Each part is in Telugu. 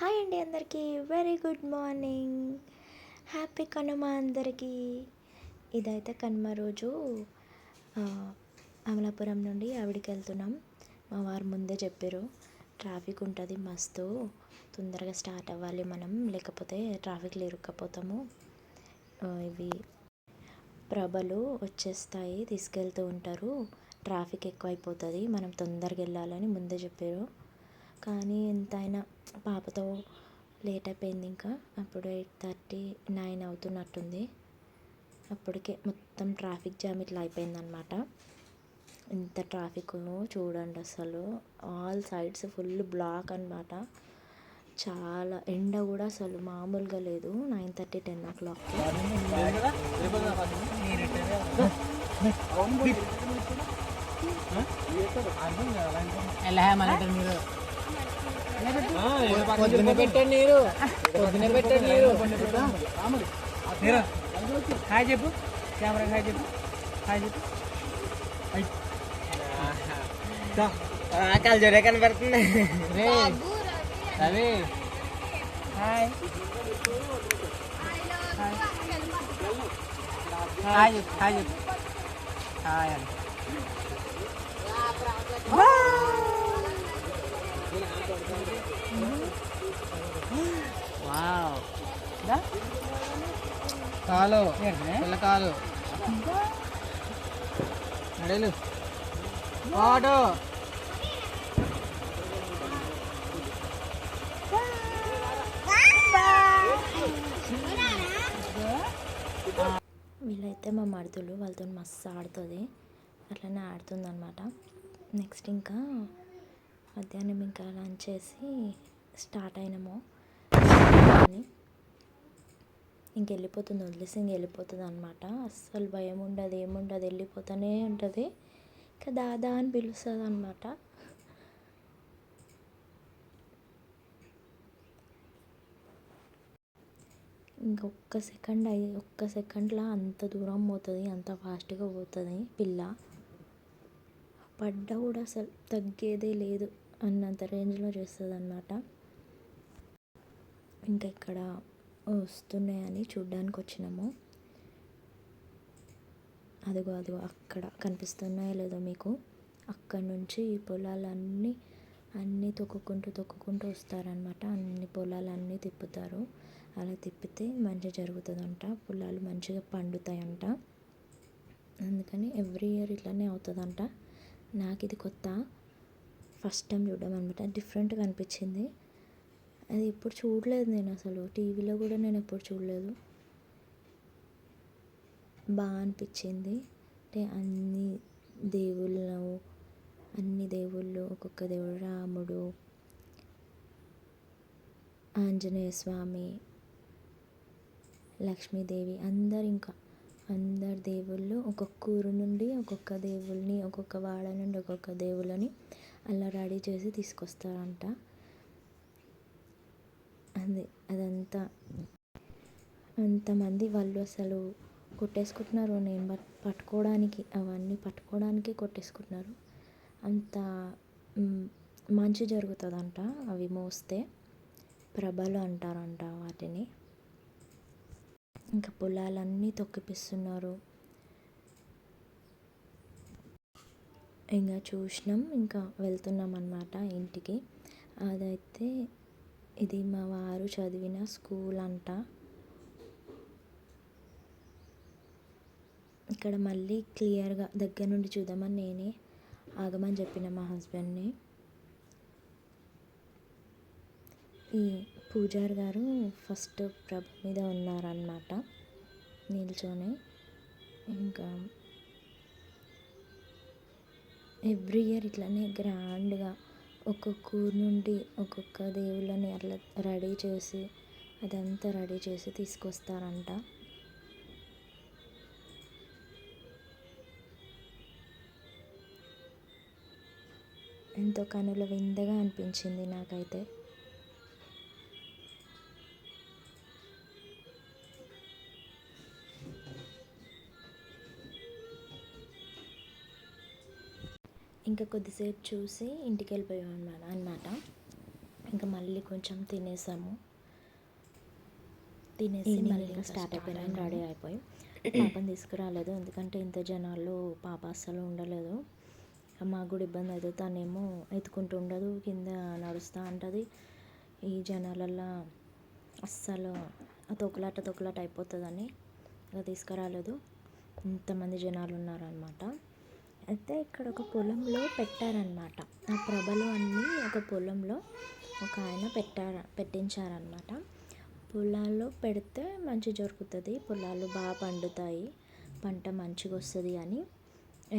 హాయ్ అండి అందరికీ. Very good morning. Happy Kanuma అందరికీ. ఇదైతే కనుమ రోజు అమలాపురం నుండి ఆవిడికి వెళ్తున్నాం. మా వారు ముందే చెప్పారు, ట్రాఫిక్ ఉంటుంది మస్తు, తొందరగా స్టార్ట్ అవ్వాలి మనం, లేకపోతే ట్రాఫిక్లో ఇరుక్కపోతాము, ఇవి ప్రభలు వచ్చేస్తాయి తీసుకెళ్తూ ఉంటారు, ట్రాఫిక్ ఎక్కువైపోతుంది, మనం తొందరగా వెళ్ళాలని ముందే చెప్పారు. కానీ ఎంతైనా పాపతో లేట్ అయిపోయింది. ఇంకా అప్పుడు 8:39 అవుతున్నట్టుంది. అప్పటికే మొత్తం ట్రాఫిక్ జామ్ ఇట్లా అయిపోయిందనమాట. ఎంత ట్రాఫిక్ చూడండి, అసలు ఆల్ సైడ్స్ ఫుల్ బ్లాక్ అనమాట. చాలా ఎండ కూడా అసలు మామూలుగా లేదు. 9:30 10 o'clock. పొద్దున పెట్టండి నీరు, పొద్దున పెట్టండి నీరు. హాయ్ చెప్పు, కెమెరా హాయ్ చెప్పు, హాయ్ చెప్పు. కాలు జోరే కనబడుతుంది. రవి హాయ్ హాయ్ చెప్పు, హాయ్ చెప్పు, హాయ్ అని. కాలు పిల్ల కాలు నడలు ఆటో. వీళ్ళైతే మా మరుదులు, వాళ్ళతో మస్తు ఆడుతుంది, అట్లనే ఆడుతుందన్నమాట. నెక్స్ట్ ఇంకా మధ్యాహ్నం ఇంకా లంచ్ చేసి స్టార్ట్ అయినాము. ఇంకెళ్ళిపోతుంది, వదిలేసి ఇంకెళ్ళిపోతుంది అనమాట. అస్సలు భయం ఉండదు, ఏముండదు, వెళ్ళిపోతూనే ఉంటుంది. ఇంకా దాదా అని పిలుస్తుంది అనమాట. ఒక్క సెకండ్లో అంత దూరం పోతుంది, అంత ఫాస్ట్గా పోతుంది పిల్ల. పడ్డా కూడా అసలు తగ్గేదే లేదు అన్నంత రేంజ్లో చేస్తుంది అన్నమాట. ఇంకా ఇక్కడ వస్తున్నాయని చూడ్డానికి వచ్చినాము. అదిగో అక్కడ కనిపిస్తున్నాయో లేదో మీకు, అక్కడ నుంచి ఈ పొలాలన్నీ తొక్కుకుంటూ వస్తారనమాట. అన్ని పొలాలన్నీ తిప్పుతారు. అలా తిప్పితే మంచి జరుగుతుందంట, పొలాలు మంచిగా పండుతాయంట. అందుకని ఎవ్రీ ఇయర్ ఇట్లానే అవుతుందంట. నాకు ఇది కొత్త, ఫస్ట్ టైం చూడడం అనమాట. డిఫరెంట్గా అనిపించింది. అది ఎప్పుడు చూడలేదు నేను, అసలు టీవీలో కూడా నేను ఎప్పుడు చూడలేదు. బాగా అనిపించింది. అంటే అన్ని దేవుళ్ళు, ఒక్కొక్క దేవుడు, రాముడు, ఆంజనేయ స్వామి, లక్ష్మీదేవి, అందరు దేవుళ్ళు ఒక్కొక్క ఊరు నుండి ఒక్కొక్క దేవుళ్ళని, ఒక్కొక్క వాడ నుండి ఒక్కొక్క దేవుళ్ళని అలా రెడీ చేసి తీసుకొస్తారంట. అదంతా అంతమంది వాళ్ళు అసలు కొట్టేసుకుంటున్నారు. నేను అవన్నీ పట్టుకోవడానికి కొట్టేసుకుంటున్నారు. అంత మంచి జరుగుతుందంట అవి మోస్తే. ప్రభలు అంటారంట వాటిని. ఇంకా పొలాలన్నీ తొక్కిపిస్తున్నారు. ఇంకా చూసినాం, ఇంకా వెళ్తున్నాం అన్నమాట ఇంటికి. అదైతే ఇది మా వారు చదివిన స్కూల్ అంట. ఇక్కడ మళ్ళీ క్లియర్గా దగ్గర నుండి చూద్దామని నేనే ఆగమని చెప్పిన మా హస్బెండ్ని. ఈ పూజారి గారు ఫస్ట్ ప్రభ మీద ఉన్నారన్నమాట నిల్చొని. ఇంకా ఎవ్రీ ఇయర్ ఇట్లనే గ్రాండ్గా ఒక్కొక్క ఊరు నుండి ఒక్కొక్క దేవుళ్ళని అట్లా రెడీ చేసి తీసుకొస్తారంట. ఎంతో కనుల విందగా అనిపించింది నాకైతే. ఇంకా కొద్దిసేపు చూసి ఇంటికి వెళ్ళిపోయాం అన్నమాట. ఇంకా మళ్ళీ కొంచెం తినేసాము. తినేసి మళ్ళీ ఇంకా స్టార్ట్ అయిపోయినాం, రెడీ అయిపోయి. పాపని తీసుకురాలేదు ఎందుకంటే ఇంత జనాలు పాప అస్సలు ఉండలేదు. మాకు కూడా ఇబ్బంది అవుతుంది, తనేమో ఎత్తుకుంటూ ఉండదు, కింద నడుస్తూ ఉంటుంది. ఈ జనాలల్లో అస్సలు తొక్కులాట అయిపోతుందని ఇక తీసుకురాలేదు. ఇంతమంది జనాలు ఉన్నారనమాట. అయితే ఇక్కడ ఒక పొలంలో పెట్టారనమాట, ఆ ప్రభలు అన్నీ ఒక పొలంలో ఒక ఆయన పెట్టించారనమాట. పొలాల్లో పెడితే మంచి జరుగుతుంది, పొలాలు బాగా పండుతాయి, పంట మంచిగా వస్తుంది అని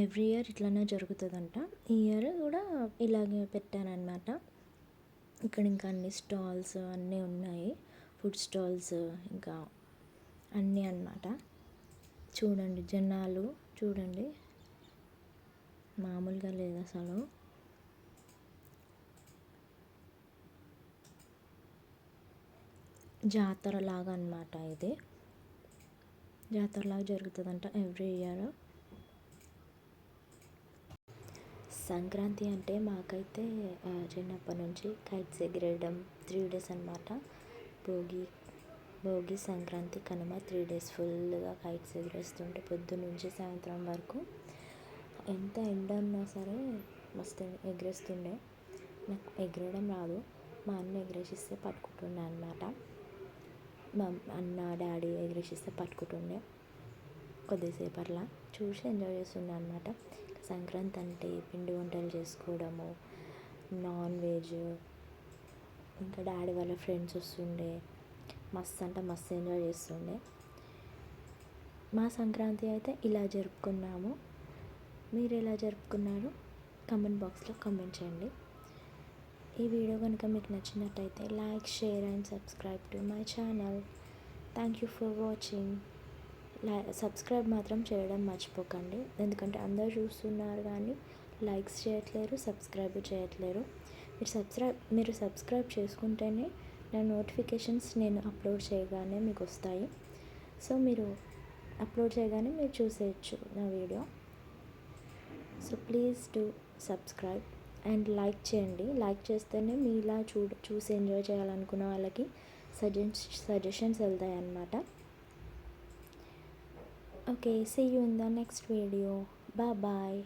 ఎవ్రీ ఇయర్ ఇట్లనే జరుగుతుందంట. ఈ ఇయర్ కూడా ఇలాగే పెట్టారనమాట. ఇక్కడ ఇంకా అన్ని స్టాల్స్ అన్నీ ఉన్నాయి, ఫుడ్ స్టాల్స్ ఇంకా అన్నీ అన్నమాట. చూడండి జనాలు చూడండి, మామూలుగా లేదు అసలు. జాతరలాగా అన్నమాట, ఇది జాతరలాగా జరుగుతుందంట ఎవ్రీ ఇయర్. సంక్రాంతి అంటే మాకైతే చిన్నప్పటి నుంచి కైట్స్ ఎగిరేయడం 3 days అన్నమాట. భోగి సంక్రాంతి కనుమ 3 days ఫుల్గా కైట్స్ ఎగిరేస్తుంటే పొద్దున్న నుంచి సాయంత్రం వరకు. ఎంత ఎండ ఉన్నా సరే మస్తు ఎగిరేస్తుండే. నాకు ఎగరడం రాదు, మా అన్న ఎగరేసిస్తే పట్టుకుంటుండే అనమాట. మా అన్న డాడీ ఎగరేసిస్తే పట్టుకుంటుండే, కొద్దిసేపు అట్లా చూసి ఎంజాయ్ చేస్తుండే అనమాట. సంక్రాంతి అంటే పిండి వంటలు చేసుకోవడము, నాన్ వెజ్, ఇంకా డాడీ వాళ్ళ ఫ్రెండ్స్ వస్తుండే, మస్తు అంటే మస్తు ఎంజాయ్ చేస్తుండే. మా సంక్రాంతి అయితే ఇలా జరుపుకున్నాము. మీరు ఎలా జరుపుకున్నారు కామెంట్ బాక్స్లో కామెంట్ చేయండి. ఈ వీడియో కనుక మీకు నచ్చినట్టయితే like, share and subscribe to my channel. Thank you for watching. Subscribe మాత్రం చేయడం మర్చిపోకండి, ఎందుకంటే అందరూ చూస్తున్నారు కానీ లైక్స్ చేయట్లేరు, సబ్స్క్రైబ్ చేయట్లేరు. మీరు సబ్స్క్రైబ్ చేసుకుంటేనే నా నోటిఫికేషన్స్ నేను అప్లోడ్ చేయగానే మీకు వస్తాయి. సో మీరు అప్లోడ్ చేయగానే మీరు చూసేయచ్చు నా video. So please do subscribe and like చేయండి. లైక్ చేస్తేనే మీ ఇలా చూసి ఎంజాయ్ చేయాలనుకున్న వాళ్ళకి సజెషన్స్ వెళ్తాయి అన్నమాట. Okay, see you in the next video. Bye.